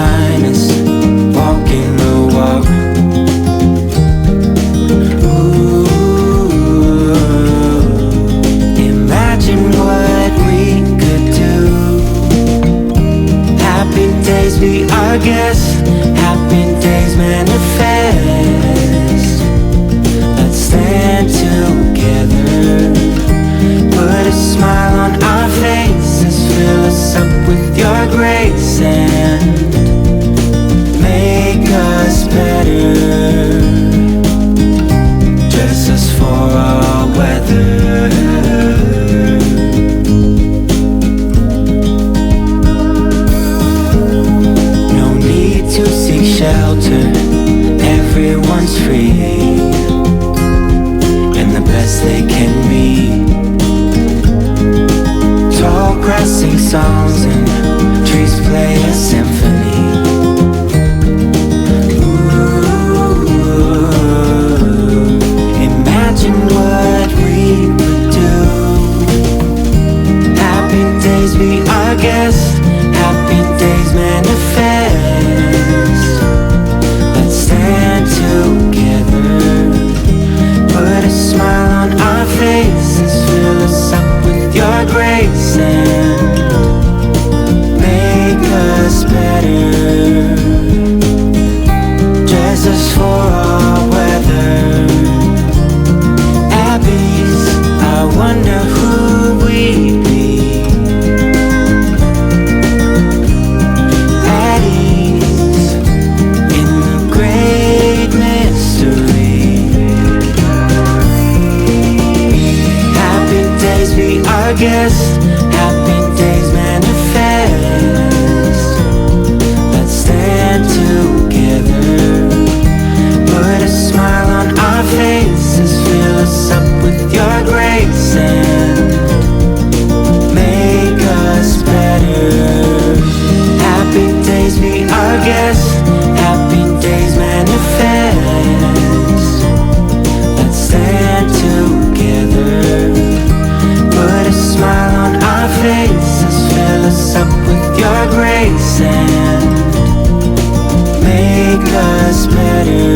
finest, walking the walk. Imagine what we could do. Happy days be our guest, happy days manifest. Let's stand together, put a smile on our faces, fill us up with your grace and make us better. Dress us for all weather. No need to seek shelter, everyone's free, and the best they can be. Tall grass sing songs and trees play a symphony. Imagine what we could do. Happy days be our guest, happy days manifest. Let's stand together, put a smile on our faces, fill us up with your grace and make us better. Dress us for all weather. Abbeys, I wonder who we'd be. At ease in the great mystery. Happy days be our guest, happy days manifest. Let's stand together, put a smile on our faces, fill us up with your grace and make us better. Happy days be our guest, happy days manifest. Let's stand together, put a smile on our faces, fill us up with your grace and make us better.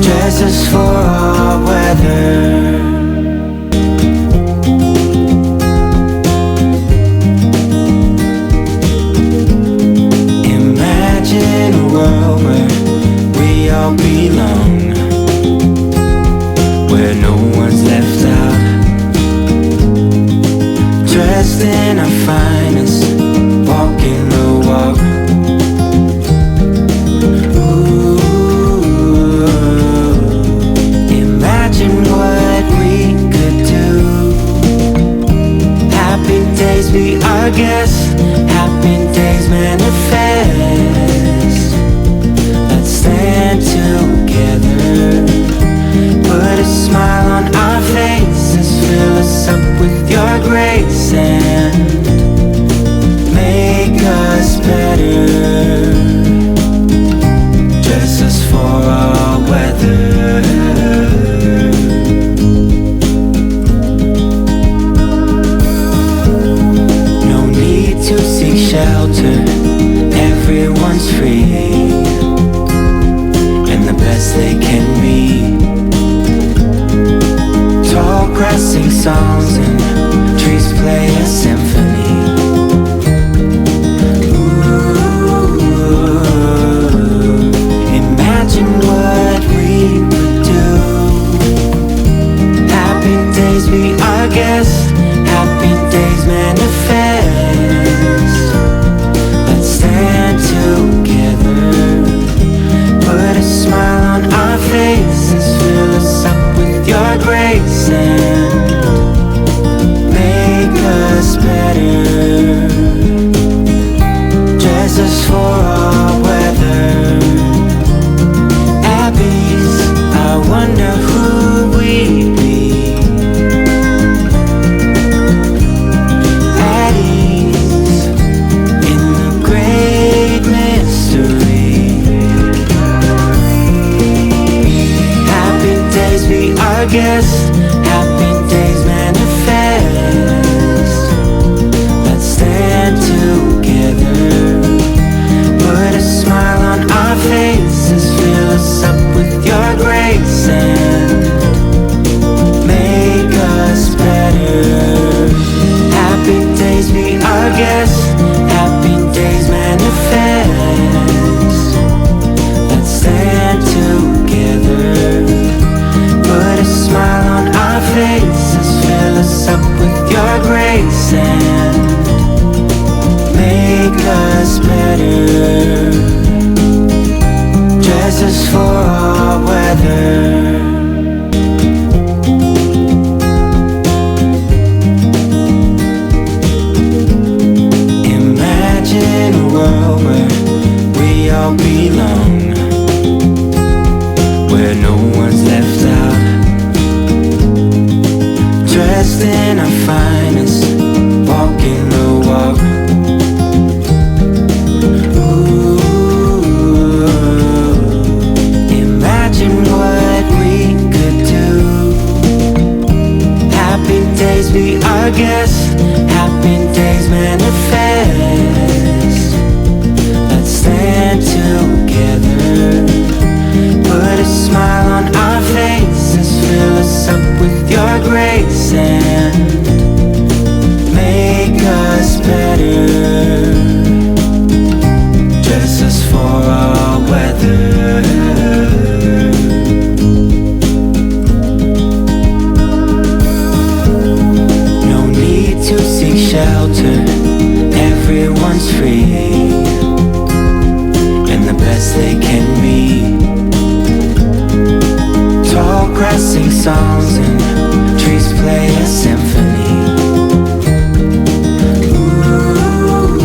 Dress us for all weather. Imagine a world where we all belong, where no one's left out. Dressed in our finest, walking the walk. Imagine what we could do. Happy days be our guest, happy days manifest. Let's stand together, put a smile on our faces, fill us up with your grace and make us better. Dress us for all weather. No need to seek shelter, everyone's free, and the best they can be. Tall grass sing songs and trees play a symphony. Imagine what we could do. Happy days be our guest, happy days manifest. Let's stand together, put a smile on our faces, fill us up with your grace and make us better. Dress us for all weather. Abbeys, I wonder who we'd be. At ease in the great mystery. Happy days be our guest, happy days manifest. Let's stand together, world where we all belong, where no one's left out, dressed in our finest, walking the walk. Imagine what we could do. Happy days be our guest, happy days manifest. Let's stand together, put a smile on our faces, fill us up with your grace and make us better. Dress us for our weather. Shelter, everyone's free, and the best they can be. Tall grass sing songs and trees play a symphony. Ooh,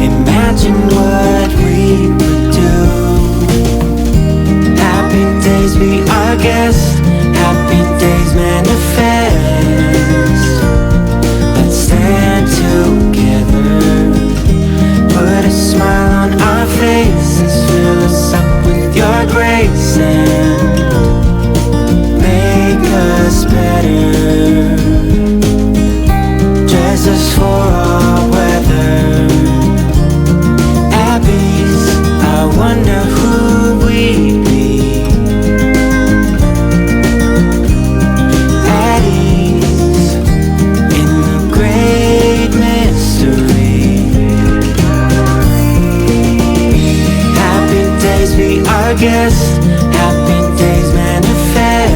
imagine what we could do. Happy days be our guest, happy days manifest. Stand together, put a smile on our faces, fill us up with your grace and make us better. Dress us for our weather. Abbeys, I wonder who we'd be. At ease in the great mystery. Happy days be our guest, happy days manifest.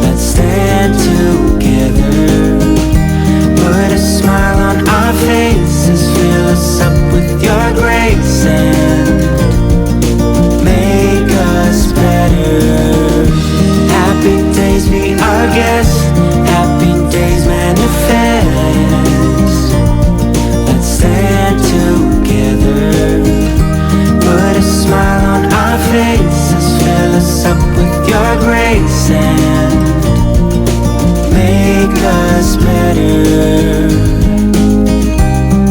Let's stand together, put a smile on our faces, fill us up with your grace and make us better. Happy days be our guest, happy days manifest. Let's stand together, put a smile on our faces, fill us up with your grace and make us better.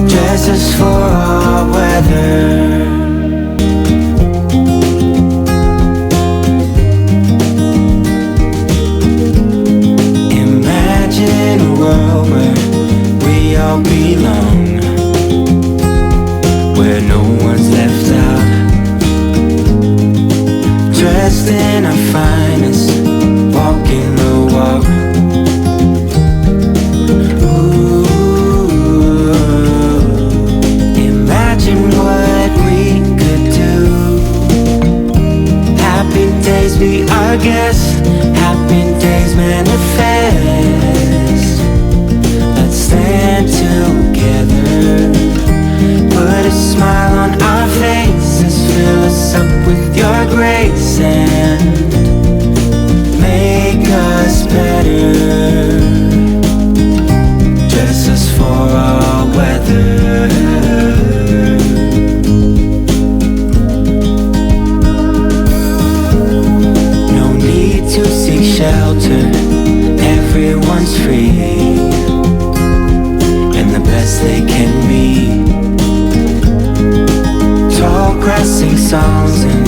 Dress us for our weather. Imagine a world where we all belong, where no one's left out, dressed in our finest, walking the walk. Ooh, imagine what we could do. Happy days be our guest, happy days manifest. Let's stand together, put a smile on our faces, fill us up with your grace and make us better. Dress us for our weather. No need to seek shelter, everyone's free, and the best they can be. Tall grass sing songs and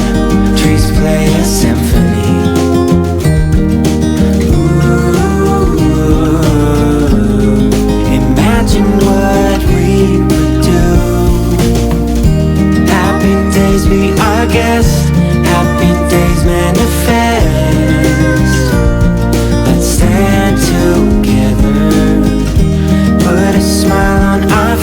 trees play a symphony. Ooh, imagine what we could do. Happy days be our guest, happy days manifest. Let's stand together, put a smile on our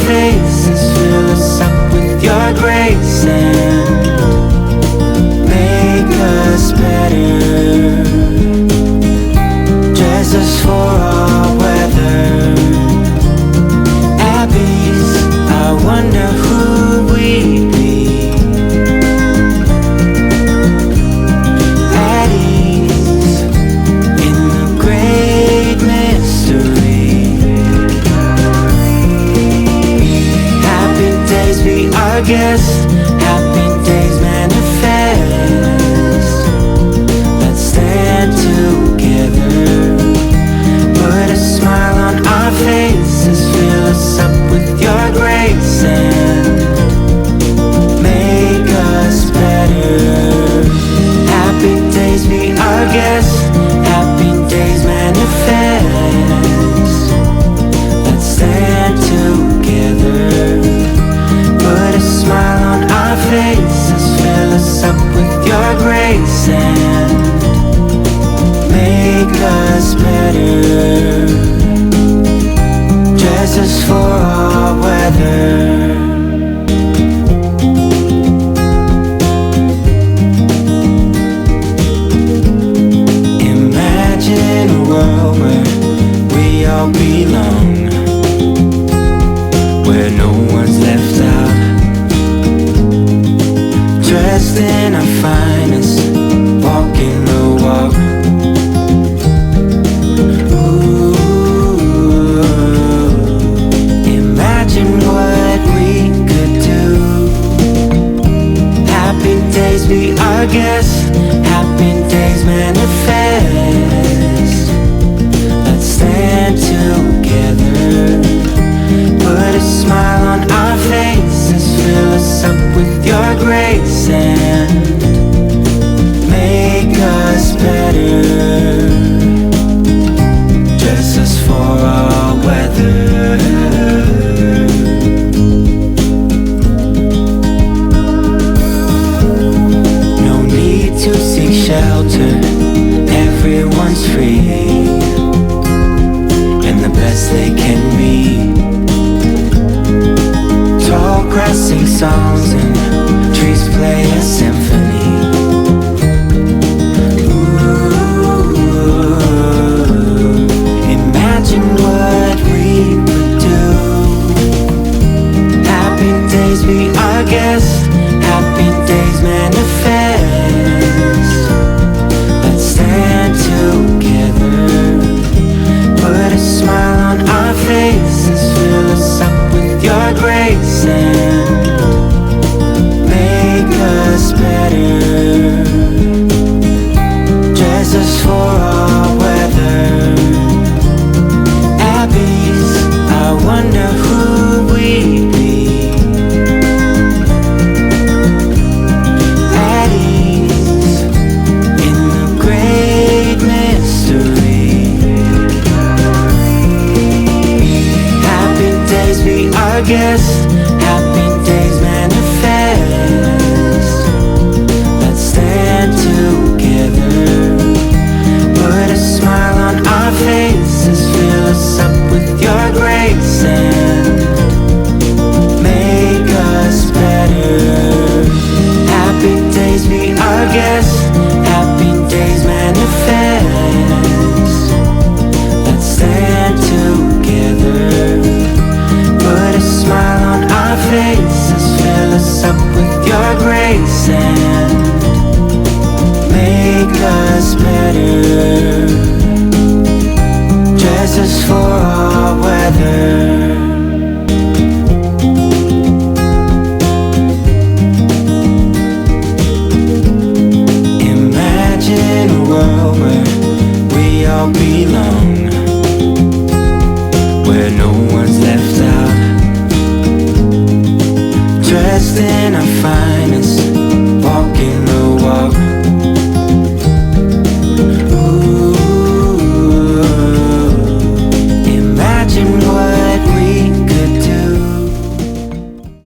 our guess. Happy days manifest. Let's stand together. Put a smile on our faces. Fill us up with your grace and make us better. Happy days be our guest. Happy days manifest. Let's stand together. Put a smile on our faces. Fill us up with your grace and make us better. Dress us for all weather. Imagine a world where we all belong, where no one's left out. Dressed in our finest, walking the walk. Ooh, imagine what we could do. Happy days be our guest. Happy days manifest. Let's stand together. Put a smile on our faces. Fill us up with your grace and make us better. Dress us for all weather. No need to seek shelter. Everyone's free, and the best they can be. Tall grass sing songs and trees play a symphony. Ooh, imagine what we could do. Happy days be our guest. Happy days manifest. Let's stand together. Put a smile on our faces. Fill us up with your grace and make us better. Dress us for all weather. Abbeys, I wonder who we'd be. At ease in the great mystery. Happy days be our guest. Happy days manifest. Let's stand together. Put a smile on our faces. Fill us up with your grace and make us better. Happy days be our guest. Happy days manifest. Let's stand together. Put a smile on our faces. Fill us up with your grace and make us better. Dress us for all weather. Imagine a world where we all belong, where no one's left out. Dressed in our finest, walking